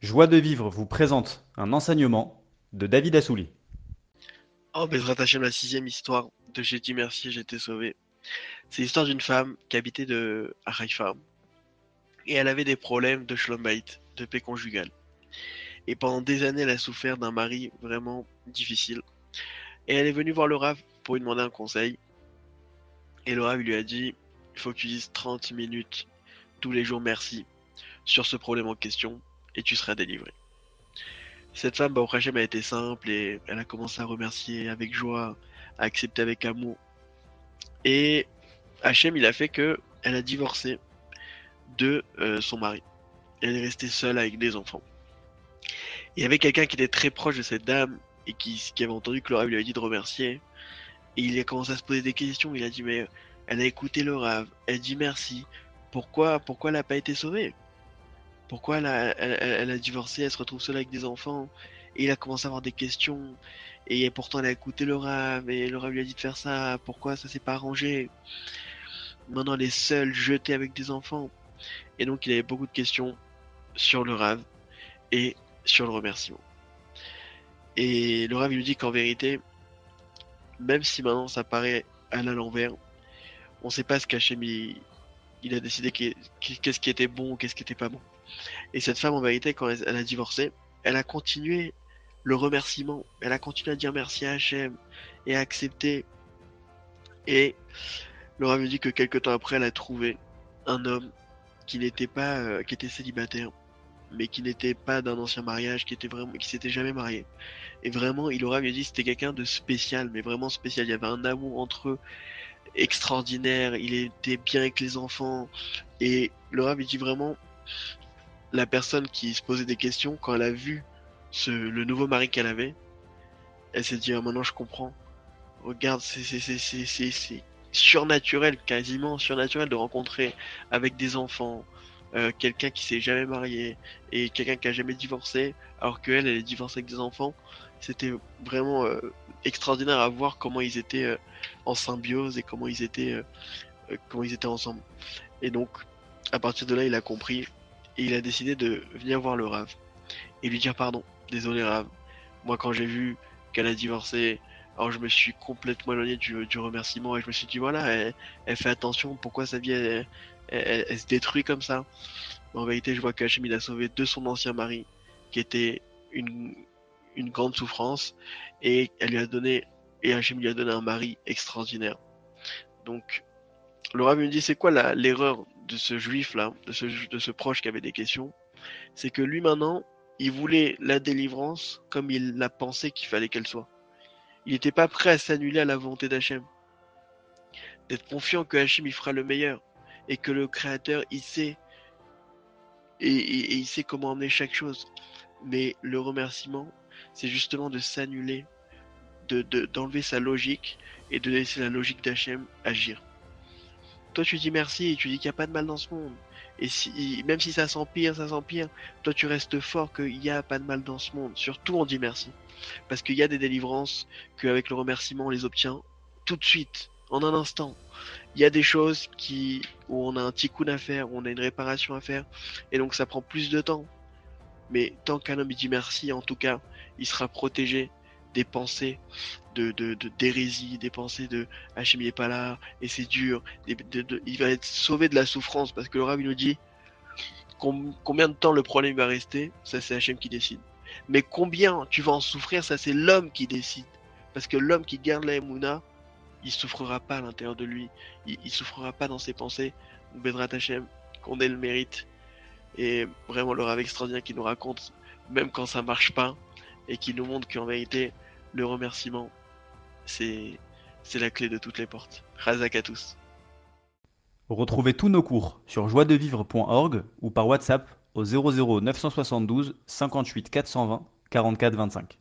Joie de vivre vous présente un enseignement de David Assouli. Oh, Bezrat Hachem, la sixième histoire de J'ai dit merci, j'ai été sauvé. C'est l'histoire d'une femme qui habitait à Haïfa et elle avait des problèmes de shalom bayit, de paix conjugale. Et pendant des années, elle a souffert d'un mari vraiment difficile. Et elle est venue voir le Rav pour lui demander un conseil. Et le Rav lui a dit, il faut que tu dises 30 minutes tous les jours merci sur ce problème en question et tu seras délivré. Cette femme, au Hachem, a été simple et elle a commencé à remercier avec joie, à accepter avec amour. Et Hachem, il a fait que elle a divorcé de son mari. Elle est restée seule avec des enfants. Il y avait quelqu'un qui était très proche de cette dame et qui avait entendu que le Rav lui avait dit de remercier. Et il a commencé à se poser des questions. Il a dit mais elle a écouté le Rav, elle dit merci. Pourquoi elle n'a pas été sauvée? Pourquoi elle a divorcé, elle se retrouve seule avec des enfants? Et il a commencé à avoir des questions. Et pourtant elle a écouté le Rav et le Rav lui a dit de faire ça. Pourquoi ça s'est pas arrangé? Maintenant elle est seule, jetée avec des enfants. Et donc il avait beaucoup de questions sur le Rav et sur le remerciement. Et le Rav lui dit qu'en vérité, même si maintenant ça paraît à l'envers, on sait pas ce qu'Hachem il a décidé qu'est-ce qui était bon, qu'est-ce qui était pas bon. Et cette femme en vérité, quand elle a divorcé, elle a continué le remerciement, elle a continué à dire merci à Hachem et à accepter. Et le Rav lui dit que quelque temps après, elle a trouvé un homme qui n'était pas, qui était célibataire, mais qui n'était pas d'un ancien mariage, qui s'était jamais marié. Et vraiment, il aurait mieux dit c'était quelqu'un de spécial, mais vraiment spécial. Il y avait un amour entre eux extraordinaire. Il était bien avec les enfants. Et le Rav, il dit vraiment, la personne qui se posait des questions, quand elle a vu le nouveau mari qu'elle avait, elle s'est dit, ah, maintenant je comprends. Regarde, c'est surnaturel, quasiment surnaturel de rencontrer avec des enfants, quelqu'un qui s'est jamais marié et quelqu'un qui a jamais divorcé, alors qu'elle, elle est divorcée avec des enfants. C'était vraiment extraordinaire à voir comment ils étaient en symbiose et comment ils étaient ensemble. Et donc, à partir de là, il a compris et il a décidé de venir voir le Rav et lui dire pardon. Désolé Rav, moi quand j'ai vu qu'elle a divorcé, alors je me suis complètement éloigné du remerciement et je me suis dit voilà, elle fait attention, pourquoi sa vie elle se détruit comme ça. Mais en vérité, je vois qu'Hachem il a sauvé de son ancien mari, qui était une, une grande souffrance, et elle lui a donné, et Hachem lui a donné un mari extraordinaire. Donc, le Rav me dit c'est quoi l'erreur de ce juif là, de ce proche qui avait des questions, c'est que lui maintenant, il voulait la délivrance comme il l'a pensé qu'il fallait qu'elle soit. Il n'était pas prêt à s'annuler à la volonté d'Hachem, d'être confiant que Hachem il fera le meilleur et que le Créateur il sait et il sait comment emmener chaque chose. Mais le remerciement, c'est justement de s'annuler, d'enlever sa logique et de laisser la logique d'Hachem agir. Toi tu dis merci et tu dis qu'il n'y a pas de mal dans ce monde. Et si, même si ça s'empire, toi tu restes fort qu'il n'y a pas de mal dans ce monde. Surtout on dit merci. Parce qu'il y a des délivrances qu'avec le remerciement on les obtient tout de suite, en un instant. Il y a des choses où on a un tikkun à faire, où on a une réparation à faire, et donc ça prend plus de temps. Mais tant qu'un homme il dit merci, en tout cas, il sera protégé des pensées d'hérésie, des pensées de Hachem il est pas là, et c'est dur, il va être sauvé de la souffrance, parce que le Rav il nous dit combien de temps le problème va rester, ça c'est Hachem qui décide. Mais combien tu vas en souffrir, ça c'est l'homme qui décide. Parce que l'homme qui garde la Emouna, il souffrira pas à l'intérieur de lui, il souffrira pas dans ses pensées. Bedrat Hachem, qu'on ait le mérite. Et vraiment le Rav extraordinaire qui nous raconte, même quand ça marche pas, et qui nous montre qu'en vérité, le remerciement, c'est, c'est la clé de toutes les portes. Razak à tous. Retrouvez tous nos cours sur joiedevivre.org ou par WhatsApp au 00 972 58 420 44 25.